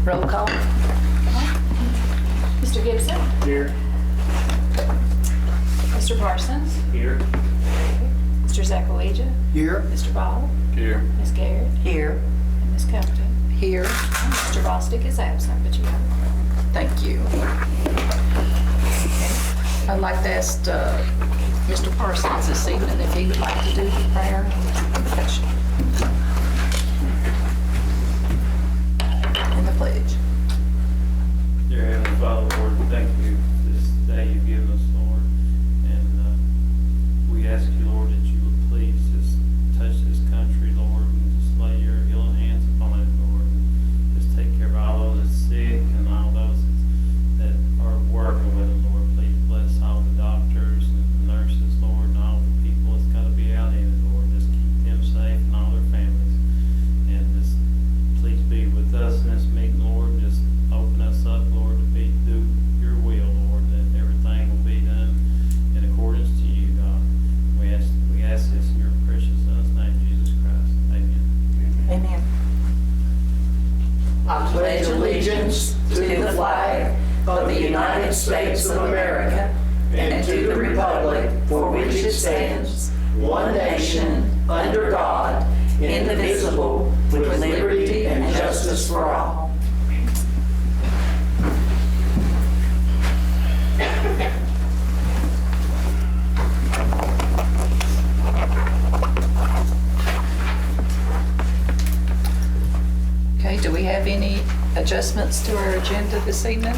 Roll call. Mr. Gibson? Here. Mr. Parsons? Here. Mr. Zachaleja? Here. Mr. Ball? Here. Ms. Garrett? Here. And Ms. Compton? Here. And Mr. Bostic is absent, but you have a quorum. Thank you. Okay. I'd like to ask Mr. Parsons this evening if he would like to do the prayer and invocation. And the pledge. Dear Heavenly Father, Lord, thank you for this day you've given us, Lord. And we ask you, Lord, that you would please just touch this country, Lord, and just lay your healing hands upon it, Lord. And just take care of all those that's sick and all those that are working with it, Lord. Please bless all the doctors and the nurses, Lord, and all the people that's got to be out in it, Lord. Just keep them safe and all their families. And just please be with us in this meeting, Lord. Just open us up, Lord, to do your will, Lord, that everything will be done in accordance to you, God. We ask this in your precious Son's name, Jesus Christ. Amen. Amen. I pledge allegiance to the flag of the United States of America and to the republic for which it stands, one nation, under God, indivisible, with liberty and justice for all. Okay, do we have any adjustments to our agenda this evening?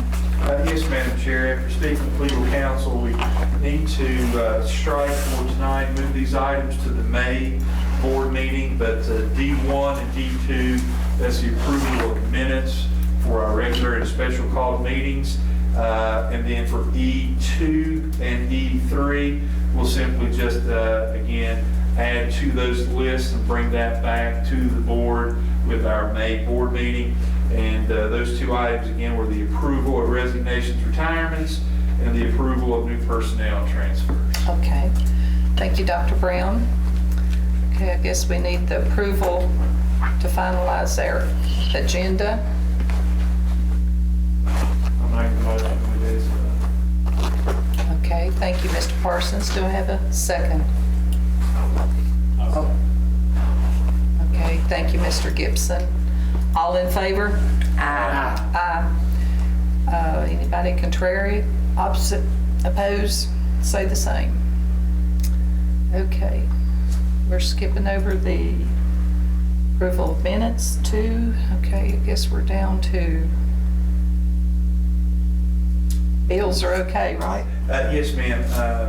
Yes, Madam Chair. After speaking with legal counsel, we need to strike for tonight, move these items to the May board meeting, but D1 and D2, that's the approval of minutes for our regular and special called meetings. And then for E2 and E3, we'll simply just, again, add to those lists and bring that back to the board with our May board meeting. And those two items, again, were the approval of resignations, retirements, and the approval of new personnel transfers. Okay, thank you, Dr. Brown. Okay, I guess we need the approval to finalize our agenda. I'm making a motion we do so. Okay, thank you, Mr. Parsons. Do I have a second? Oh. Okay, thank you, Mr. Gibson. All in favor? Aye. Anybody contrary, opposite, opposed, say the same. Okay, we're skipping over the approval of minutes too. Okay, I guess we're down to bills are okay, right? Yes, ma'am.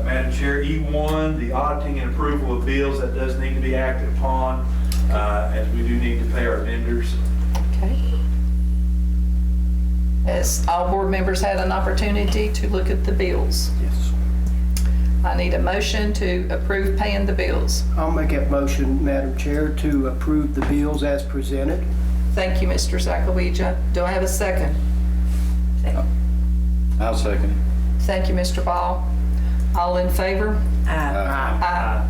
Madam Chair, E1, the auditing and approval of bills, that does need to be acted upon, as we do need to pay our vendors. Okay. Has all board members had an opportunity to look at the bills? Yes. I need a motion to approve paying the bills. I'll make that motion, Madam Chair, to approve the bills as presented. Thank you, Mr. Zachaleja. Do I have a second? I'll second it. Thank you, Mr. Ball. All in favor? Aye.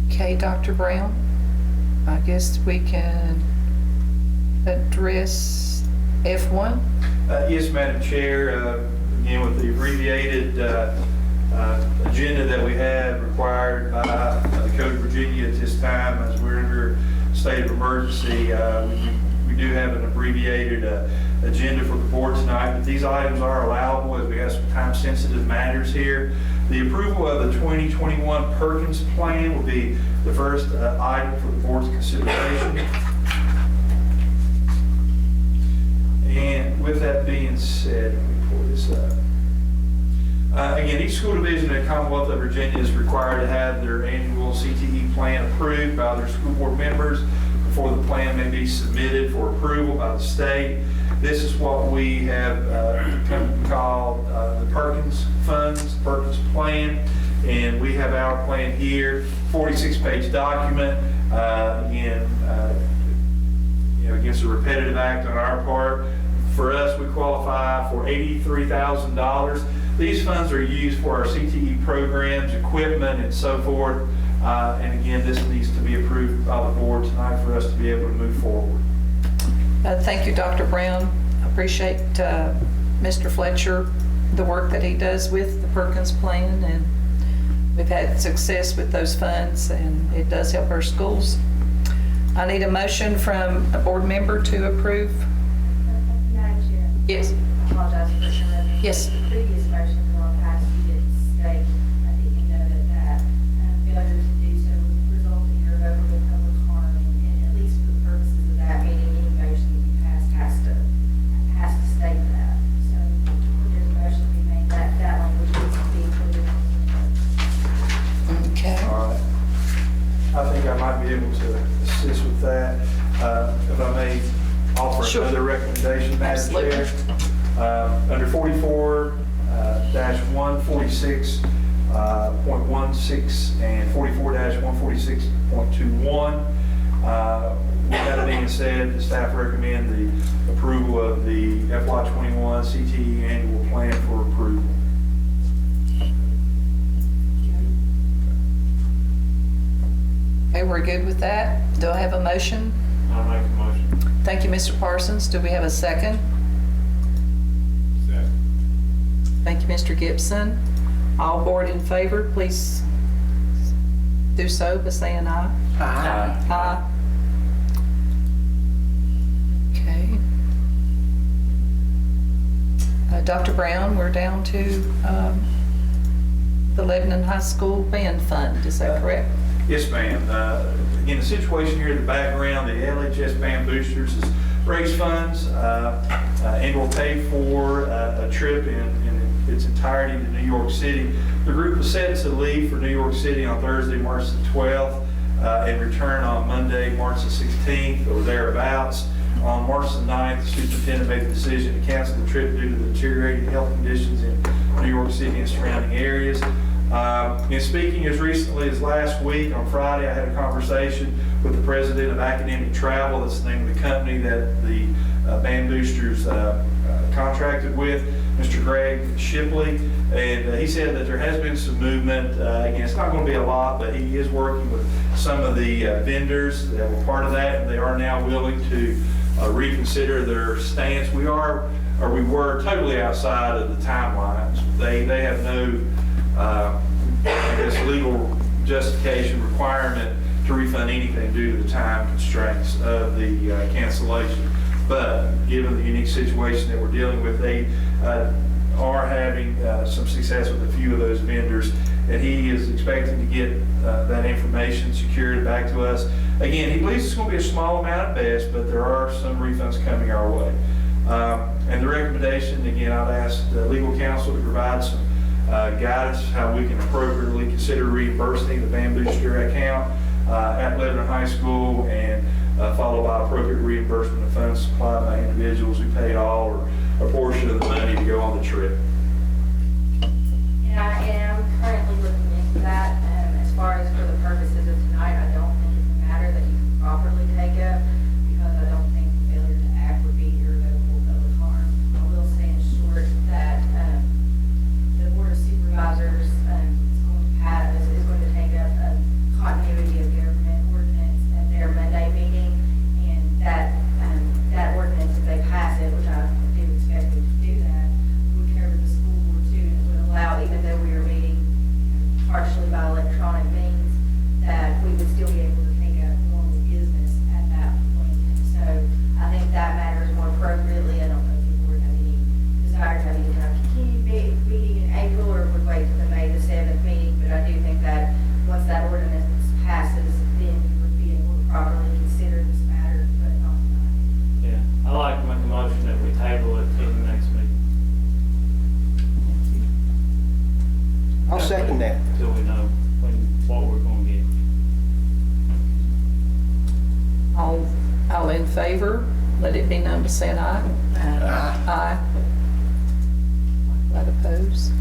Okay, Dr. Brown, I guess we can address F1. Yes, Madam Chair. Again, with the abbreviated agenda that we have required by the Code of Virginia at this time, as we're under state of emergency, we do have an abbreviated agenda for the board tonight, but these items are allowable as we have some time-sensitive matters here. The approval of the 2021 Perkins plan will be the first item for the board's consideration. And with that being said, let me pull this up. Again, each school division in the Commonwealth of Virginia is required to have their annual CTE plan approved by their school board members before the plan may be submitted for approval by the state. This is what we have come to call the Perkins Funds, Perkins Plan, and we have our plan here, 46-page document. Again, against a repetitive act on our part. For us, we qualify for $83,000. These funds are used for our CTE programs, equipment, and so forth. And again, this needs to be approved by the board tonight for us to be able to move forward. Thank you, Dr. Brown. I appreciate Mr. Fletcher, the work that he does with the Perkins plan, and we've had success with those funds, and it does help our schools. I need a motion from a board member to approve. Madam Chair. Yes. I apologize for interrupting. Yes. The previous motion for all passed, you didn't state at the end of it that failure to do so would result in irrevocable public harm, and at least for the purposes of that meeting, any motion that you pass has to state that. So if there's a motion to be made, that language needs to be included. Okay. All right. I think I might be able to assist with that. If I may offer Sure. another recommendation, Madam Absolutely. Chair. Under 44-146.16 and 44-146.21, with that being said, the staff recommend the approval of the FY21 CTE annual plan for approval. Okay, we're good with that. Do I have a motion? I'll make a motion. Thank you, Mr. Parsons. Do we have a second? Second. Thank you, Mr. Gibson. All board in favor, please do so by saying aye. Aye. Okay. Dr. Brown, we're down to the Lebanon High School Band Fund. Is that correct? Yes, ma'am. Again, the situation here in the background, the LHS Band Boosters has raised funds and will pay for a trip in its entirety to New York City. The group was set to leave for New York City on Thursday, March the 12th, and return on Monday, March the 16th, or thereabouts. On March the 9th, the superintendent made the decision to cancel the trip due to the deteriorating health conditions in New York City and surrounding areas. In speaking as recently as last week, on Friday, I had a conversation with the president of Academic Travel. That's the name of the company that the Band Boosters contracted with, Mr. Greg Shipley, and he said that there has been some movement. Again, it's not going to be a lot, but he is working with some of the vendors that were part of that, and they are now willing to reconsider their stance. We were totally outside of the timelines. They have no I guess legal justification requirement to refund anything due to the time constraints of the cancellation. But given the unique situation that we're dealing with, they are having some success with a few of those vendors, and he is expecting to get that information secured back to us. Again, he believes it's going to be a small amount at best, but there are some refunds coming our way. And the recommendation, again, I've asked legal counsel to provide some guidance how we can appropriately consider reimbursing the Band Booster account at Lebanon High School, and followed by appropriate reimbursement of funds supplied by individuals who paid all or a portion of the money to go on the trip. And I am currently looking into that. As far as for the purposes of tonight, I don't think it's a matter that you can properly take up, because I don't think failure to act would be irrevocable public harm. I will say in short that the Board of Supervisors is going to take up a continuity of government ordinance at their Monday meeting, and that ordinance, if they pass it, which I do expect them to do that, would cover the school board too, and it would allow, even though we are meeting partially by electronic means, that we would still be able to take up normal business at that point. So I think that matters more appropriately. I don't know if the board have any desire to have any kind of continued meeting in April, or would wait till the May the 7th meeting, but I do think that once that ordinance passes, then you would be able to properly consider this matter, but not tonight. Yeah, I like to make a motion that we table it till the next meeting, I'll second that. till we know what we're gonna get. All in favor, let it be known by saying aye. Aye. That opposed?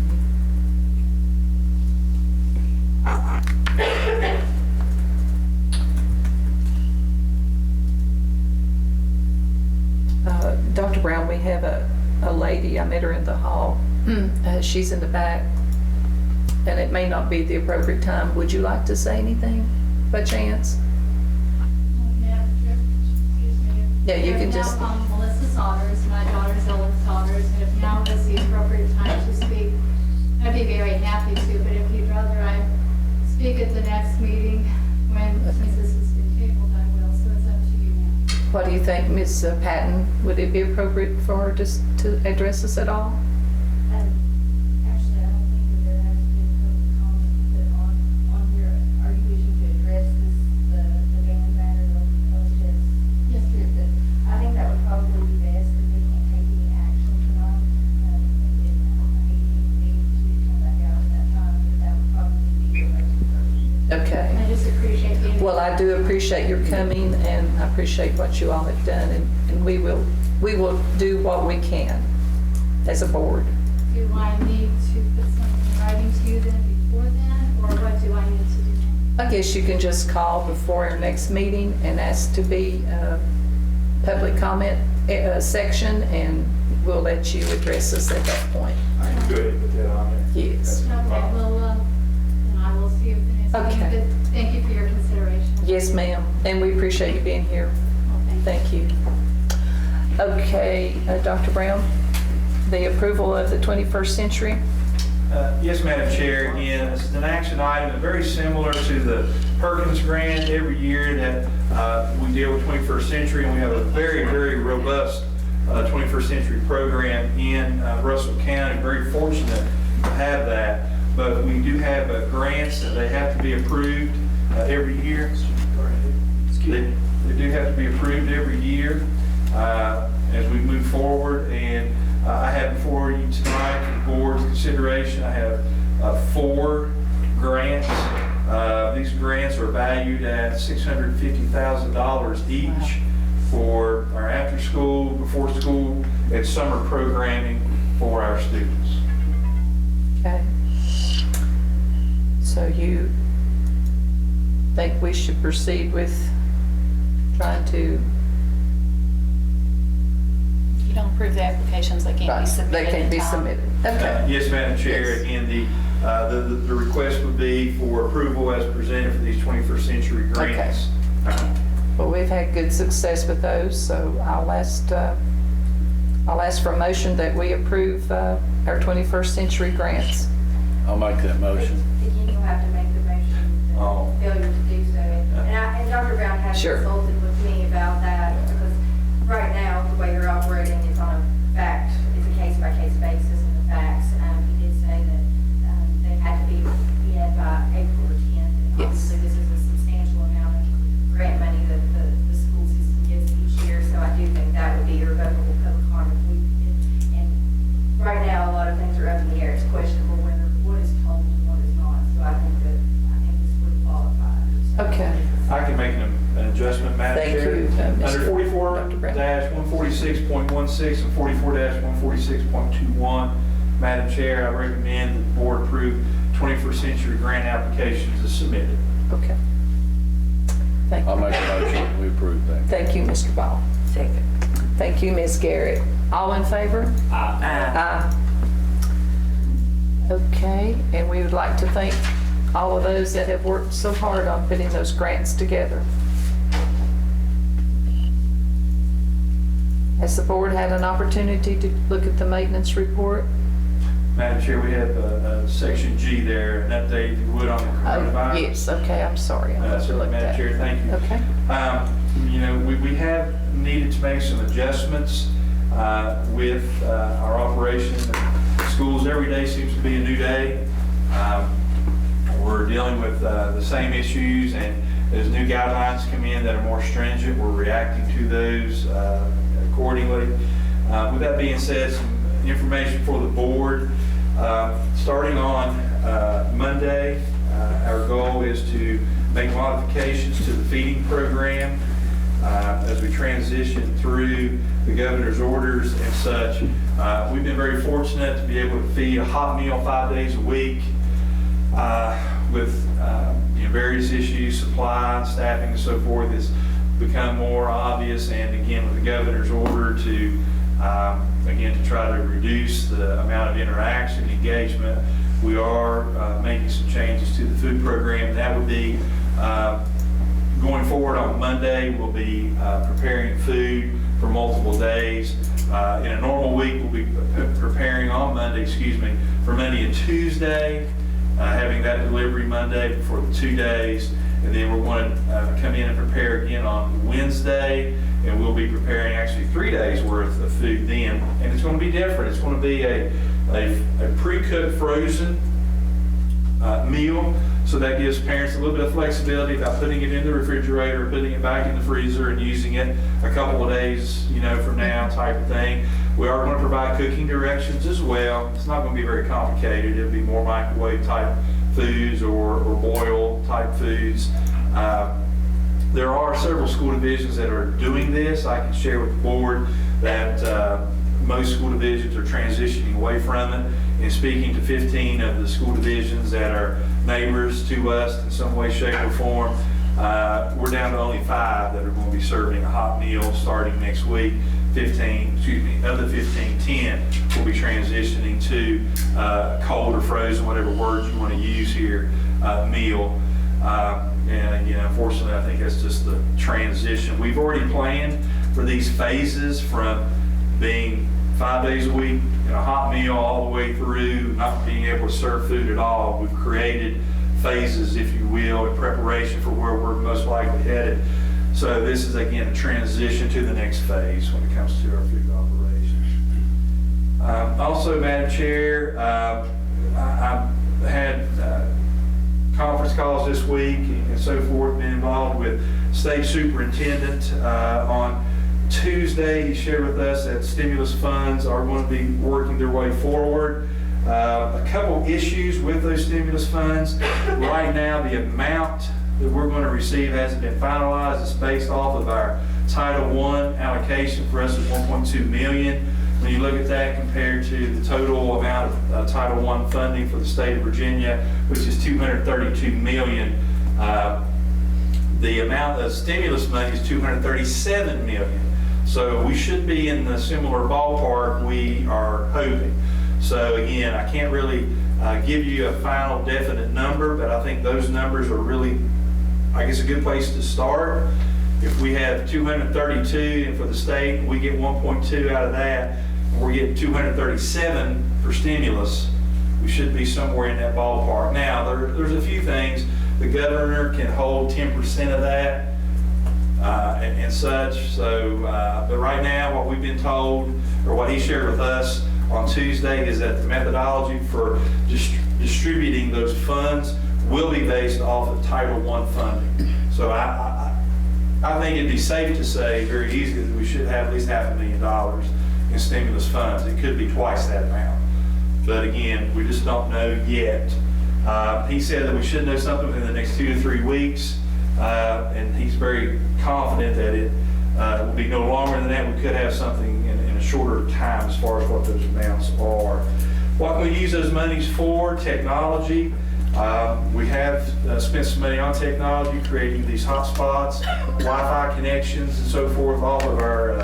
Dr. Brown, we have a lady, I met her in the hall. She's in the back, and it may not be the appropriate time. Would you like to say anything by chance? Madam Chair, excuse me, Yeah, you can just, I'm Melissa Saunders, my daughter's Ellen Saunders, and if now is the appropriate time to speak, I'd be very happy to, but if you'd rather I speak at the next meeting since this has been tabled, I will, so it's up to you now. what do you think, Ms. Patton? Would it be appropriate for her just to address us at all? Actually, I don't think that there has been public comment put on here. Are you wishing to address this, the ban matter of this? Yes, sir. I think that would probably be best, because we can't take any action tonight. I hate to come back out at that time, but that would probably be the most appropriate. Okay. I just appreciate being. Well, I do appreciate your coming, and I appreciate what you all have done, and we will do what we can as a board. Do I need to put something in writing to you then before then, or what do I need to do now? I guess you can just call before our next meeting and ask to be public comment section, and we'll let you address us at that point. I can go ahead and put that on there. Yes. Okay, well, then I will see you at the next meeting. Okay. But thank you for your consideration. Yes, ma'am, and we appreciate you being here. Well, thank you. Thank you. Okay, Dr. Brown, the approval of the 21st century. Yes, Madam Chair. Again, this is an action item very similar to the Perkins grant. Every year that we deal with 21st century, and we have a very, very robust 21st century program in Russell County. Very fortunate to have that. But we do have grants that they have to be approved every year. They do have to be approved every year as we move forward. And I have before you tonight for the board's consideration, I have 4 grants. These grants are valued at $650,000 each for our after school, before school, and summer programming for our students. Okay. So you think we should proceed with trying to, If you don't approve the applications, they can't be submitted they can in be time. submitted? Okay. Yes, Madam Chair. Yes. Again, the request would be for approval as presented for these 21st century grants. Well, we've had good success with those, so I'll ask for a motion that we approve our 21st century grants. I'll make that motion. Again, you'll have to make the motion, Oh. failure to do so. And Dr. Brown has Sure. consulted with me about that, because right now, the way you're operating is on a fact, it's a case-by-case basis in the facts. He did say that they had to be in by April 10th. And Yes. obviously, this is a substantial amount of grant money that the school system gets each year, so I do think that would be irrevocable public harm. And right now, a lot of things are up in the air. It's questionable whether what is told and what is not. So I think this would qualify. So- Okay. I can make an adjustment, Madam Thank Chair. you, Mr. Under Dr. Brown. 44-146.16 and 44-146.21, Madam Chair, I recommend that the board approve 21st century grant applications as submitted. Okay. Thank I'll you. make a motion, we approve that. Thank you, Mr. Ball. Second. Thank you, Ms. Garrett. All in favor? Aye. Okay, and we would like to thank all of those that have worked so hard on putting those grants together. Has the board had an opportunity to look at the maintenance report? Madam Chair, we have section G there, an update, if you would, on the Oh, coronavirus. yes, okay, I'm sorry. I Certainly, overlooked Madam that. Chair, thank you. Okay. You know, we have needed to make some adjustments with our operation. Schools, every day seems to be a new day. We're dealing with the same issues, and as new guidelines come in that are more stringent, we're reacting to those accordingly. With that being said, some information for the board. Starting on Monday, our goal is to make modifications to the feeding program as we transition through the governor's orders and such. We've been very fortunate to be able to feed a hot meal 5 days a week with various issues, supply, staffing, and so forth has become more obvious. And again, with the governor's order to again, to try to reduce the amount of interaction, engagement, we are making some changes to the food program. That would be going forward on Monday, we'll be preparing food multiple days. In a normal week, we'll be preparing on Monday, for Monday and Tuesday, having that delivery Monday for the 2 days. And then we're going to come in and prepare again on Wednesday, and we'll be preparing actually 3 days worth of food then. And it's going to be different. It's going to be a pre-cooked frozen meal. So that gives parents a little bit of flexibility about putting it in the refrigerator, putting it back in the freezer and using it a couple of days, from now type of thing. We are going to provide cooking directions as well. It's not going to be very complicated. It'll be more microwave type foods or boil type foods. There are several school divisions that are doing this. I can share with the board that most school divisions are transitioning away from it. And speaking to 15 of the school divisions that are neighbors to us in some way, shape, or form, we're down to only 5 that are going to be serving a hot meal starting next week. Of the 15, 10 will be transitioning to cold or frozen, whatever words you want to use here, meal. And unfortunately, I think that's just the transition. We've already planned for these phases from being 5 days a week in a hot meal all the way through not being able to serve food at all. We've created phases, if you will, in preparation for where we're most likely headed. So this is, again, a transition to the next phase when it comes to our food operations. Also, Madam Chair, I had conference calls this week and so forth, been involved with State Superintendent on Tuesday. He shared with us that stimulus funds are going to be working their way forward. A couple issues with those stimulus funds. Right now, the amount that we're going to receive hasn't been finalized. It's based off of our Title I allocation for us of $1.2 million. When you look at that compared to the total amount of Title I funding for the state of Virginia, which is $232 million, the amount of stimulus money is $237 million. So we should be in the similar ballpark, we are hoping. So again, I can't really give you a final definite number, but I think those numbers are really, I guess, a good place to start. If we have 232 and for the state, we get 1.2 out of that, and we're getting 237 for stimulus, we should be somewhere in that ballpark. Now, there's a few things. The governor can hold 10% of that and such. So, but right now, what we've been told, or what he shared with us on Tuesday, is that the methodology for distributing those funds will be based off of Title I funding. So I think it'd be safe to say very easily that we should have at least $500,000 in stimulus funds. It could be twice that amount. But again, we just don't know yet. He said that we should know something within the next 2 to 3 weeks. And he's very confident that it will be no longer than that. We could have something in a shorter time as far as what those amounts are. What can we use those monies for? Technology. We have spent some money on technology, creating these hotspots, Wi-Fi connections, and so forth, all of our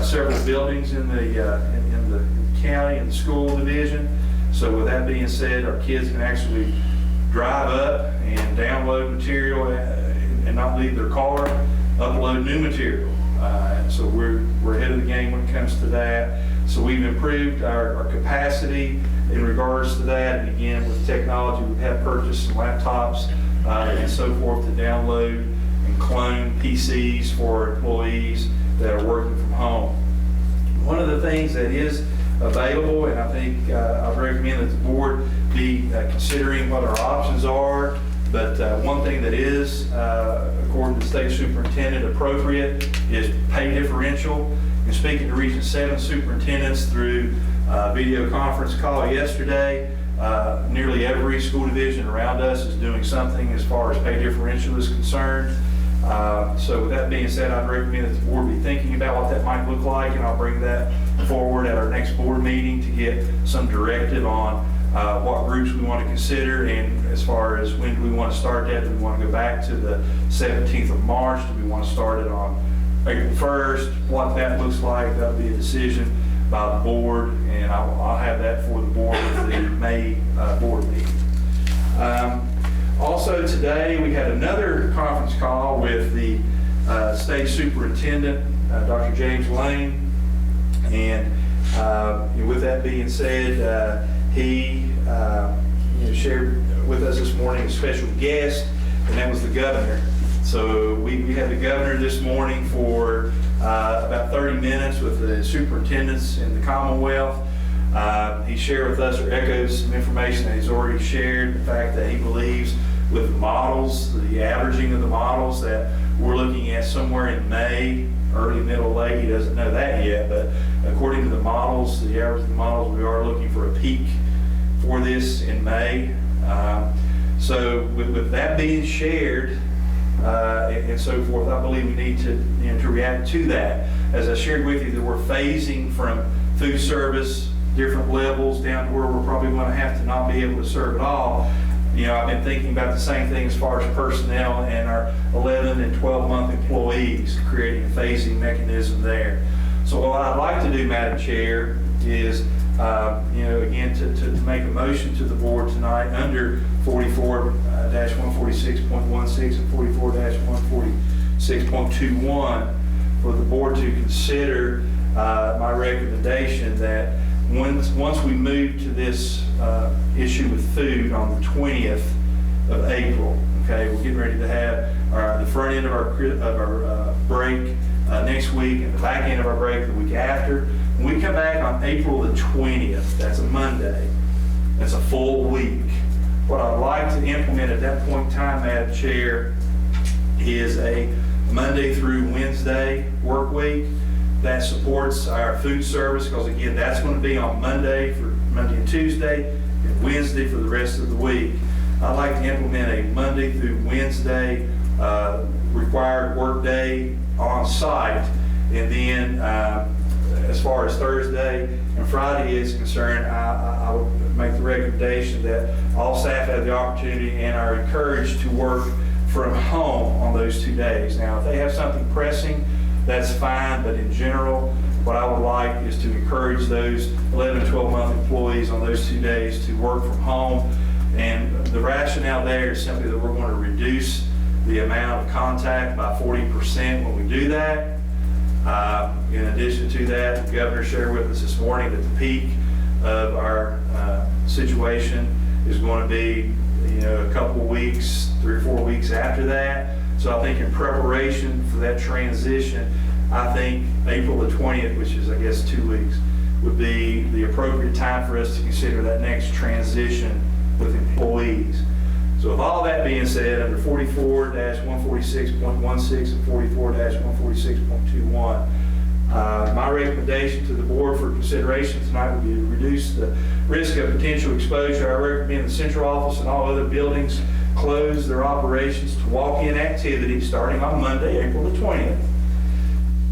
several buildings in the county and the school division. So with that being said, our kids can actually drive up and download material and not leave their car, upload new material. So we're ahead of the game when it comes to that. So we've improved our capacity in regards to that. And again, with technology, we have purchased some laptops and so forth to download and clone PCs for employees that are working from home. One of the things that is available, and I think I'd recommend that the board be considering what our options are, but one thing that is, according to the state superintendent, appropriate is pay differential. And speaking to Region 7 superintendents through video conference call yesterday, nearly every school division around us is doing something as far as pay differential is concerned. So with that being said, I'd recommend that the board be thinking about what that might look like, and I'll bring that forward at our next board meeting to get some directive on what groups we want to consider, and as far as when do we want to start that. Do we want to go back to the 17th of March? Do we want to start it on April 1st? What that looks like, that'll be a decision by the board, and I'll have that for the board with the May board meeting. Also today, we had another conference call with the state superintendent Dr. James Lane. And with that being said, he shared with us this morning a special guest, and that was the governor. So we had the governor this morning for about 30 minutes with the superintendents in the Commonwealth. He shared with us, or echoes some information that he's already shared, the fact that he believes with the models, the averaging of the models, that we're looking at somewhere in May, early, middle, late. He doesn't know that yet, but according to the models, the average of the models, we are looking for a peak for this in May. So with that being shared and so forth, I believe we need to react to that. As I shared with you, that we're phasing from food service, different levels, down to where we're probably going to have to not be able to serve at all. I've been thinking about the same thing as far as personnel and our 11 and 12-month employees, creating a phasing mechanism there. So what I'd like to do, Madam Chair, is, again, to make a motion to the board tonight under 44-146.16 and 44-146.21 for the board to consider my recommendation that once we move to this issue with food on the 20th of April, okay, we're getting ready to have the front end of our break next week and the back end of our break the week after. When we come back on April the 20th, that's a Monday, that's a full week. What I'd like to implement at that point in time, Madam Chair, is a Monday through Wednesday work week that supports our food service, because again, that's going to be on Monday and Tuesday, and Wednesday for the rest of the week. I'd like to implement a Monday through Wednesday required work day on site, and then as far as Thursday and Friday is concerned, I would make the recommendation that all staff have the opportunity and are encouraged to work from home on those 2 days. Now, if they have something pressing, that's fine, but in general, what I would like is to encourage those 11 and 12-month employees on those 2 days to work from home. And the rationale there is simply that we're going to reduce the amount of contact by 40% when we do that. In addition to that, the governor shared with us this morning that the peak of our situation is going to be a couple of weeks, 3 or 4 weeks after that. So I think in preparation for that transition, I think April the 20th, which is I guess 2 weeks, would be the appropriate time for us to consider that next transition with employees. So with all that being said, under 44-146.16 and 44-146.21, my recommendation to the board for consideration tonight would be to reduce the risk of potential exposure. I recommend the central office and all other buildings close their operations to walk-in activity starting on Monday, April the 20th.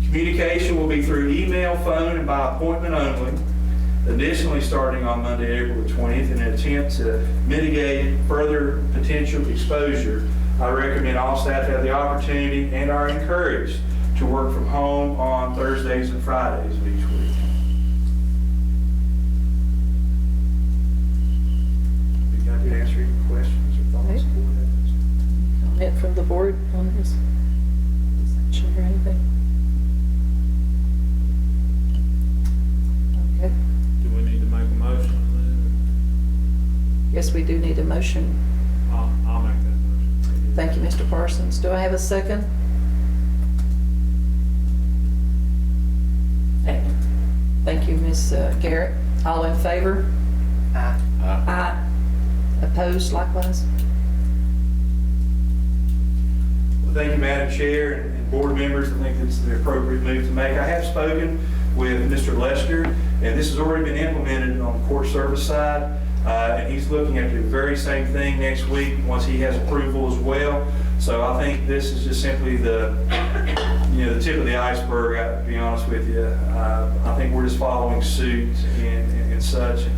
Communication will be through email, phone, and by appointment only. Additionally, starting on Monday, April the 20th, in an attempt to mitigate further potential exposure, I recommend all staff have the opportunity and are encouraged to work from home on Thursdays and Fridays of each week. Be happy to answer any questions or thoughts the board has. Comment from the board on this section or anything? Okay. Do we need to make a motion on Yes, we do need a motion. that? I'll make that motion. Thank you, Mr. Parsons. Do I have a second? Thank you, Ms. Garrett. All in favor? Aye. Aye. Opposed likewise? Well, thank you, Madam Chair and board members. I think it's the appropriate move to make. I have spoken with Mr. Lester, and this has already been implemented on the court service side, and he's looking at the very same thing next week once he has approval as well. So I think this is just simply the tip of the iceberg, to be honest with you. I think we're just following suit and such. And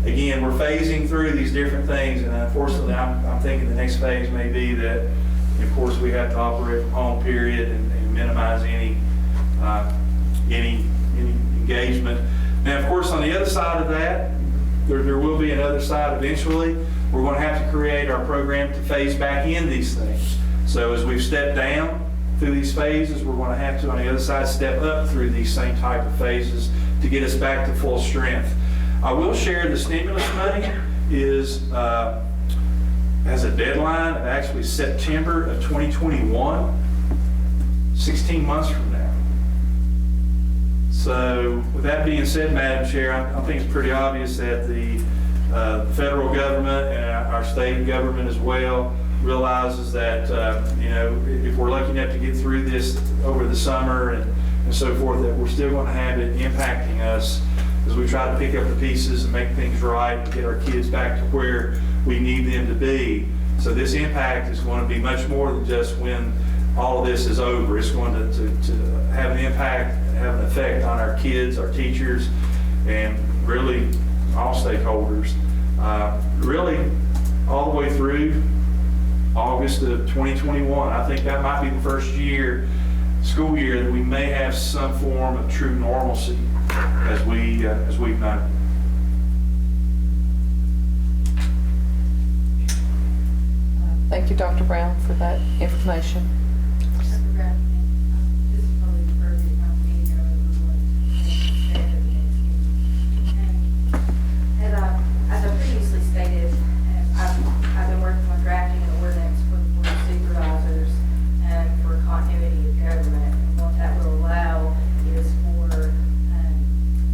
again, we're phasing through these different things, and unfortunately, I'm thinking the next phase may be that, of course, we have to operate from home, period, and minimize any engagement. Now, of course, on the other side of that, there will be another side eventually. We're going to have to create our program to phase back in these things. So as we've stepped down through these phases. We're going to have to, on the other side, step up through these same type of phases to get us back to full strength. I will share the stimulus money has a deadline of actually September of 2021, 16 months from now. So with that being said, Madam Chair, I think it's pretty obvious that the federal government and our state government as well realizes that, if we're lucky enough to get through this over the summer and so forth, that we're still going to have it impacting us as we try to pick up the pieces and make things right and get our kids back to where we need them to be. So this impact is going to be much more than just when all of this is over. It's going to have an impact, have an effect on our kids, our teachers, and really all stakeholders. Really all the way through August of 2021. I think that might be the first school year that we may have some form of true normalcy as we've known. Thank you, Dr. Brown, for that information. Dr. Brown, this is probably the perfect time for me to go over what at the next meeting. And as I previously stated, I've been working on drafting an ordinance for the Board of Supervisors for continuity of government. And what that will allow is for the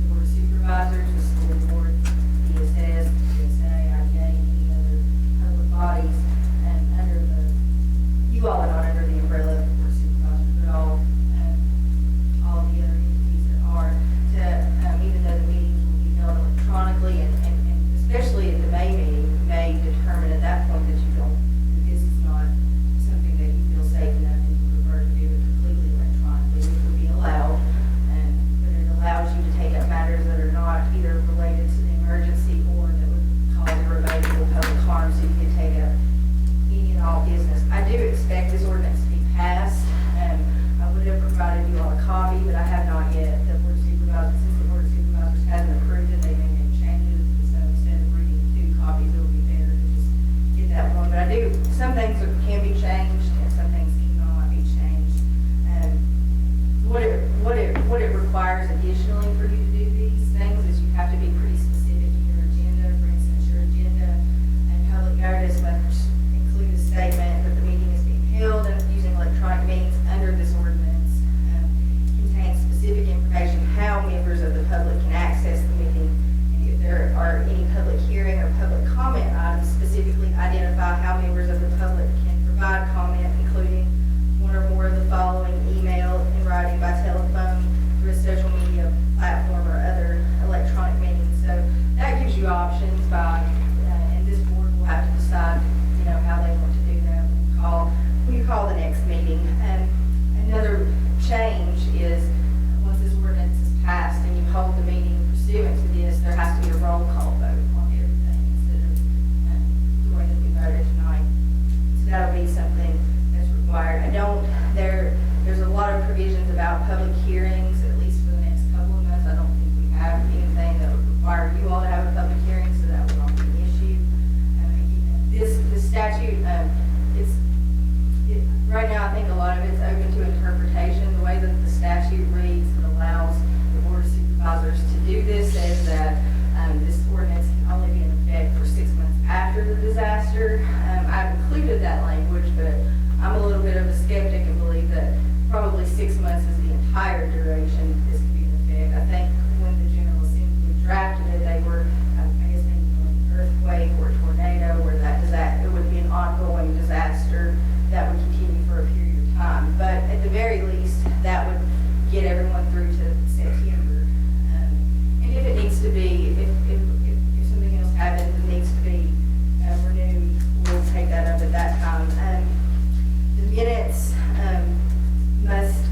Board of Supervisors, the school board, DSS, DSA, IDA, any other public bodies, and you all are not under the umbrella of the Board of Supervisors, but all the other entities that are, even though the meetings will be held electronically, and especially at the May meeting, you may determine at that point that this is not something that you feel safe enough and you prefer to do it completely electronically, which would be allowed, but it allows you to take up matters that are not either related to the emergency or that would cause irreversible public harm, so you can take up any and all business. I do expect this ordinance to be passed. I would have provided you all a copy, but I have not yet. The Board of Supervisors, since the Board of Supervisors hasn't approved it, they may make changes. So instead of reading 2 copies, it would be better to just get that one. But some things can be changed and some things cannot be changed. What it requires additionally for you to do these things is you have to be pretty specific in your agenda. For instance, your agenda and public notice must include a statement that the meeting is being held and using electronic means under this ordinance, contains specific information how members of the public can access the meeting, and if there are any public hearing or public comment items, specifically identify how members of the public can provide comment, including one or more of the following: email, in writing, by telephone, through a social media platform, or other electronic means. So that gives you options and this board will have to decide how they want to do that when you call the next meeting. Another change is once this ordinance is passed and you hold the meeting pursuant to this, there has to be a roll call vote on everything instead of the way that we voted tonight. So that'll be something that's required. There's a lot of provisions about public hearings, at least for the next couple of months. I don't think we have anything that would require you all to have a public hearing, so that will not be an issue. This statute, right now I think a lot of it's open to interpretation. The way that the statute reads that allows the Board of Supervisors to do this says that this ordinance can only be in effect for 6 months after the disaster. I've included that language, but I'm a little bit of a skeptic and believe that probably 6 months is the entire duration this could be in effect. I think when the General Assembly drafted it, they were, I guess, thinking of an earthquake or a tornado, where it would be an ongoing disaster that would continue for a period of time. But at the very least, that would get everyone through to September. And if it needs to be, if something else happens and needs to be renewed, we'll take that up at that time. The minutes must,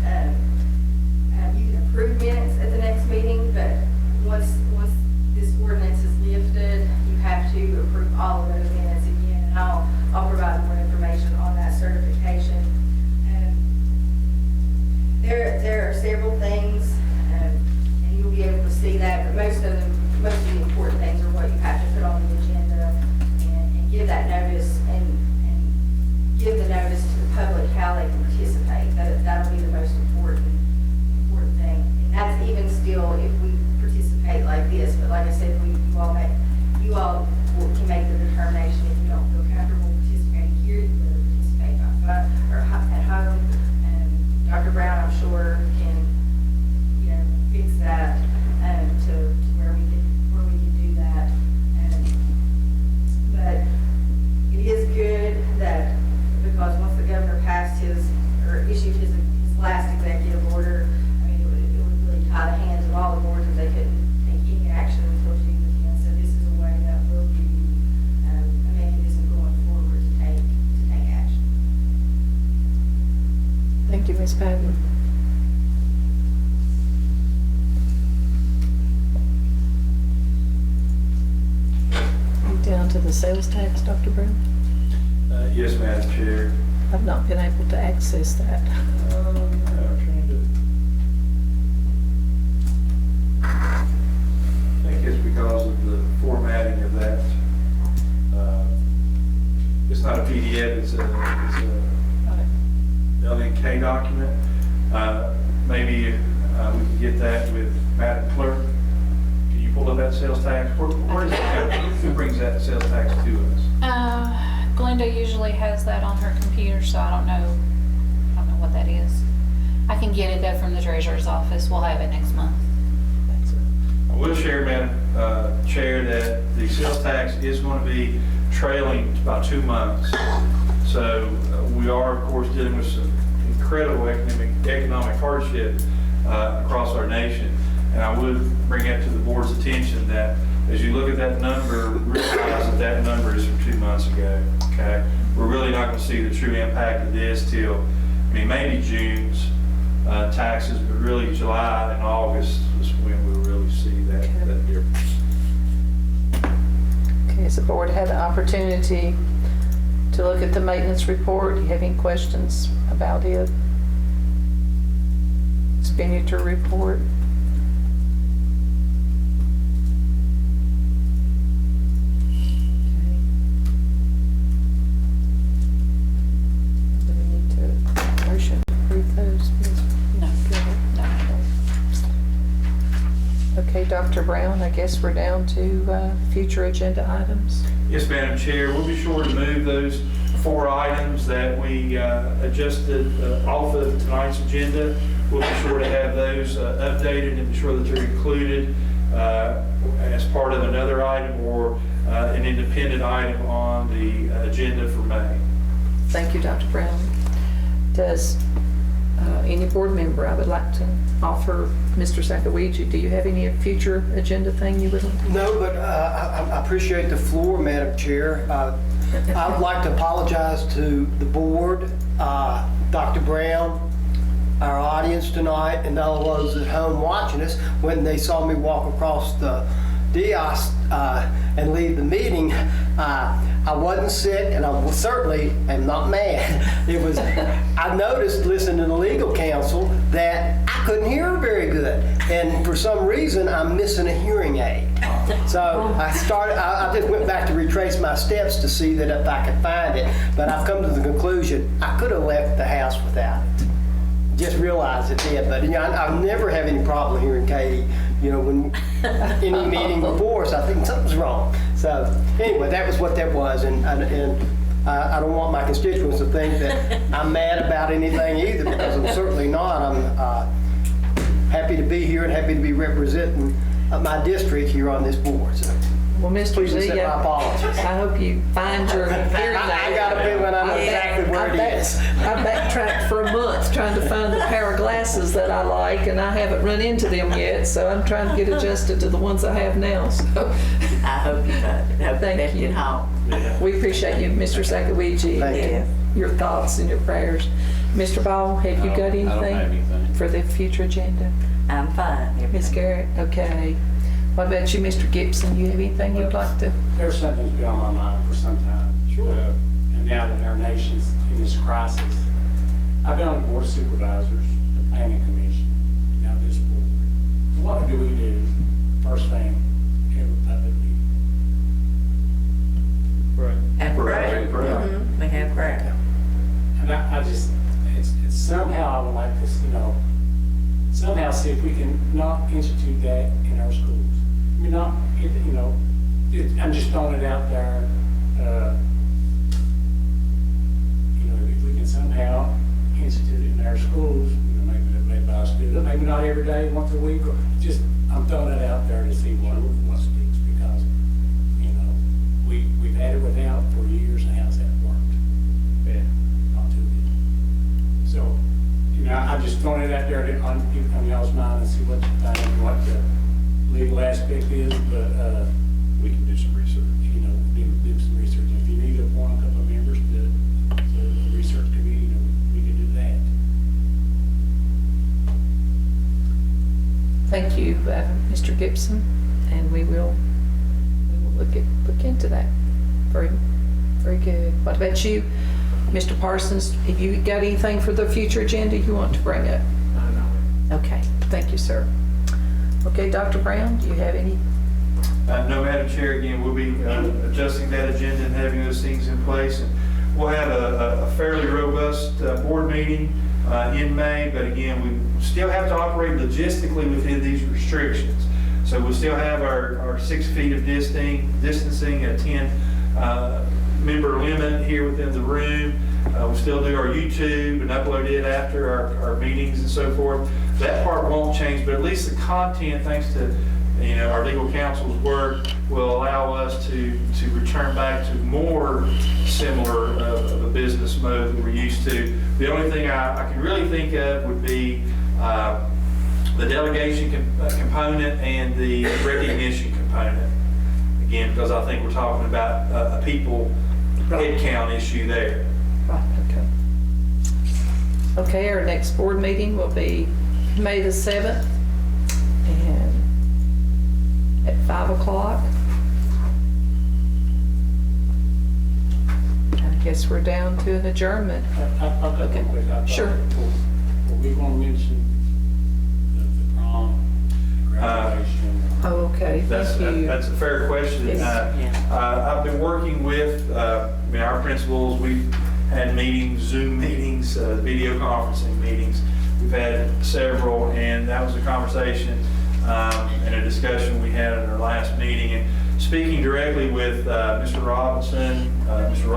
you can approve minutes at the next meeting, but once this ordinance is lifted, you have to approve all of those minutes again, and I'll provide more information on that certification. There are several things sales tax, Dr. Brown? Yes, Madam Chair. I've not been able to access that. I'm trying to. I think it's because of the formatting of that. It's not a PDF, it's a LNK document. Maybe we can get that with Madam Clerk. Can you pull up that sales tax? Where does it go? Who brings that sales tax to us? Glenda usually has that on her computer, so I don't know what that is. I can get it though from the treasurer's office. We'll have it next month. I will share, Madam Chair, that the sales tax is going to be trailing about 2 months. So we are, of course, dealing with some incredible economic hardship across our nation. And I would bring it to the board's attention that as you look at that number, realize that that number is from 2 months ago, okay? We're really not going to see the true impact of this till, maybe June's taxes, but really July and August is when we'll really see that difference. Okay, has the board had the opportunity to look at the maintenance report? Do you have any questions about it? Expenditure report? Do we need to motion to approve those? No. No. Okay, Dr. Brown, I guess we're down to future agenda items. Yes, Madam Chair, we'll be sure to move those 4 items that we adjusted off of tonight's agenda. We'll be sure to have those updated and be sure that they're included as part of another item or an independent item on the agenda for May. Thank you, Dr. Brown. Does any board member, I would like to offer Mr. Sakaguchi, do you have any future agenda thing you would like to? No, but I appreciate the floor, Madam Chair. I would like to apologize to the board, Dr. Brown, our audience tonight, and all those at home watching us when they saw me walk across the dais and leave the meeting. I wasn't sick, and I certainly am not mad. I noticed listening to the legal counsel that I couldn't hear her very good, and for some reason I'm missing a hearing aid. So I just went back to retrace my steps to see that if I could find it, but I've come to the conclusion I could have left the house without it. Just realized it did, but I never have any problem hearing Katie, when any meeting before, so I think something's wrong. So anyway, that was what that was, and I don't want my constituents to think that I'm mad about anything either, because I'm certainly not. I'm happy to be here and happy to be representing my district here on this board. So Well, Mr. please Z, accept my apologies. I hope you find your hearing aid. I got a feeling I know exactly where it is. I backtracked for a month trying to find the pair of glasses that I like, and I haven't run into them yet, so I'm trying to get adjusted to the ones I have now. So I hope you find it. Hope Thank left you. it home. we appreciate you, Mr. Sakaguchi, Thank you. and your thoughts and your prayers. Mr. Ball, have you No, got I don't have anything. for the future agenda? I'm fine. Ms. Garrett, okay. What about you, Mr. Gibson? You have anything you'd like to? There's something that's been on my mind for some time. Sure. And now that our nation's in this crisis, I've been on the Board of Supervisors, the Planning Commission, now this board. What do we do, first thing, every public meeting? Right. And Right. prayer. Mhm. We have prayer. And I just, it's somehow I would like to, somehow see if we can not institute that in our schools. I'm just throwing it out there. If we can somehow institute it in our schools, maybe by a student, maybe not every day, once a week, or just, I'm throwing it out there to see what sticks, because, we've had it without for years, and how's that worked? Yeah. Not too good. So, I'm just throwing it out there on y'all's mind and see what you think, what the legal aspect is, but, We can do some research. do some research. If you need to appoint a couple of members to the research committee, we can do that. Thank you, Mr. Gibson, and we will look into that Very, very good. What about you, Mr. Parsons? Have you got anything for the future agenda you want to bring up? Okay, thank you, sir. Okay, Dr. Brown, do you have any? No, Madam Chair, again, we'll be adjusting that agenda and having those things in place. And we'll have a fairly robust board meeting in May, but again, we still have to operate logistically within these restrictions. So we'll still have our 6 feet of distancing, a 10 member limit here within the room. We'll still do our YouTube and upload it after our meetings and so forth. That part won't change, but at least the content, thanks to our legal counsel's work, will allow us to return back to more similar of a business mode that we're used to. The only thing I can really think of would be the delegation component and the recognition component. Again, because I think we're talking about a people head count issue there. Right, okay. Okay, our next board meeting will be May the 7th and at 5 o'clock. I guess we're down to an adjournment. I've got Okay. one quick. I thought, Sure. Were we going to mention the prom, graduation? Oh, okay, thank you. That's a fair question. Yes. I've been working with our principals. We've had meetings, Zoom meetings, video conferencing meetings. We've had several, and that was a conversation and a discussion we had at our last meeting. And speaking directly with Mr. Robertson, Mr.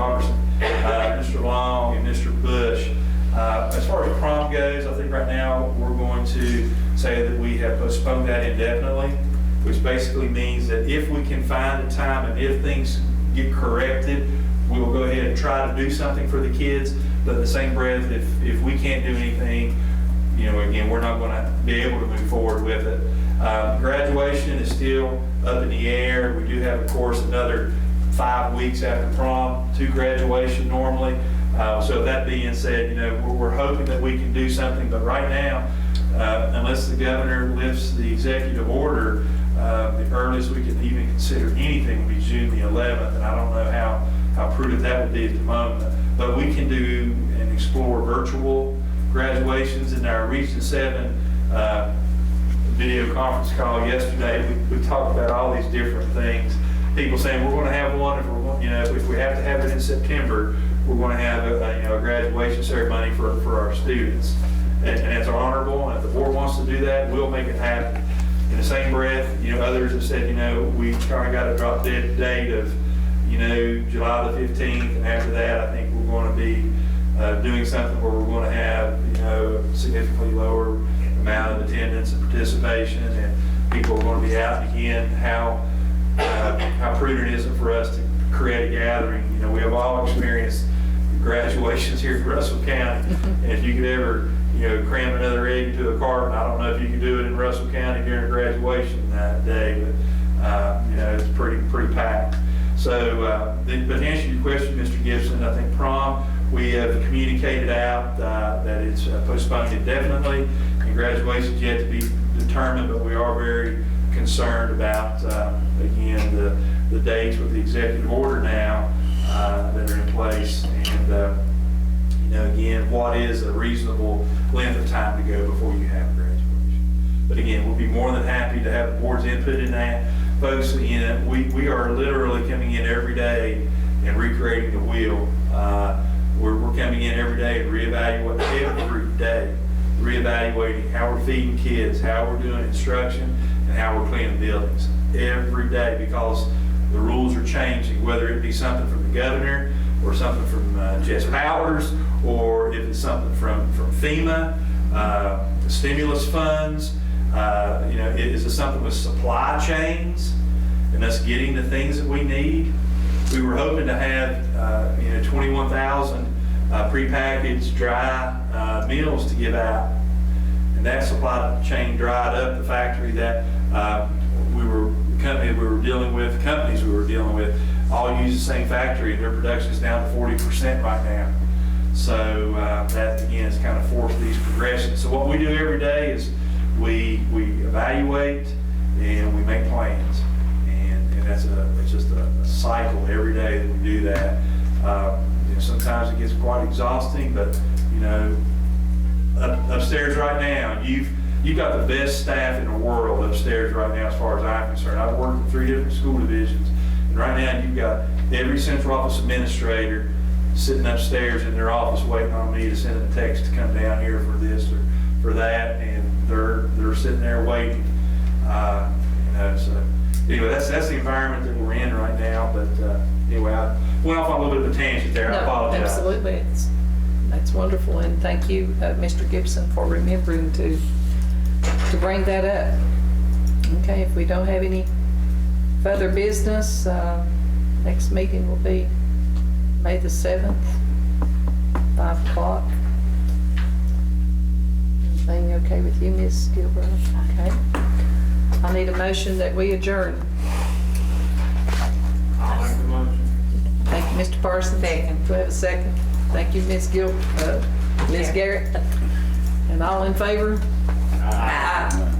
Long, and Mr. Bush, as far as prom goes, I think right now we're going to say that we have postponed that indefinitely, which basically means that if we can find a time and if things get corrected, we will go ahead and try to do something for the kids. But in the same breath, if we can't do anything, again, we're not going to be able to move forward with it. Graduation is still up in the air. We do have, of course, another 5 weeks after prom to graduation normally. So that being said, we're hoping that we can do something. But right now, unless the governor lifts the executive order, the earliest we can even consider anything would be June the 11th. And I don't know how prudent that would be at the moment. But we can do and explore virtual graduations. In our Region 7 video conference call yesterday, we talked about all these different things. People saying we're going to have one if we have to have it in September, we're going to have a graduation ceremony for our students, and it's honorable. And if the board wants to do that, we'll make it happen. In the same breath, others have said we kind of got a drop dead date of July the 15th, and after that, I think we're going to be doing something where we're going to have a significantly lower amount of attendance and participation, and people are going to be out again. How prudent is it for us to create a gathering? We have all experienced graduations here in Russell County, and if you could ever cram another egg into a carton, I don't know if you could do it in Russell County during a graduation day, but it's pretty packed. So, but to answer your question, Mr. Gibson, I think prom, we have communicated out that it's postponed indefinitely, and graduation's yet to be determined, but we are very concerned about, again, the dates with the executive order now that are in place, and again, what is a reasonable length of time to go before you have graduation. But again, we'll be more than happy to have the board's input in that. Folks, we are literally coming in every day and recreating the wheel. We're coming in every day and reevaluating how we're feeding kids, how we're doing instruction, and how we're cleaning buildings every day, because the rules are changing, whether it be something from the governor or something from Jess Powers, or if it's something from FEMA, stimulus funds. Is it something with supply chains and us getting the things that we need? We were hoping to have 21,000 prepackaged dry meals to give out, and that supply chain dried up. The factory that companies we were dealing with all use the same factory, and their production is down to 40% right now. So that again has kind of forced these progressions. So what we do every day is we evaluate and we make plans, and it's just a cycle every day that we do that. Sometimes it gets quite exhausting, but, upstairs right now, you've got the best staff in the world upstairs right now as far as I'm concerned. I've worked in 3 different school divisions, and right now you've got every central office administrator sitting upstairs in their office waiting on me to send them a text to come down here for this or for that, and they're sitting there waiting. So anyway, that's the environment that we're in right now. But anyway, I went off on a little bit of a tangent there. I No, apologize. absolutely. That's wonderful, and thank you, Mr. Gibson, for remembering to bring that up. Okay, if we don't have any further business, next meeting will be May the 7th, 5 o'clock. Everything okay with you, Ms. Gilbert? Okay. I need a motion that we adjourn. I'll make the motion. Thank you, Mr. Parsons. Second. Do I have a second? Thank you, Ms. Ms. Garrett. And all in favor? Aye.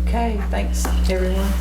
Okay, thanks, everyone.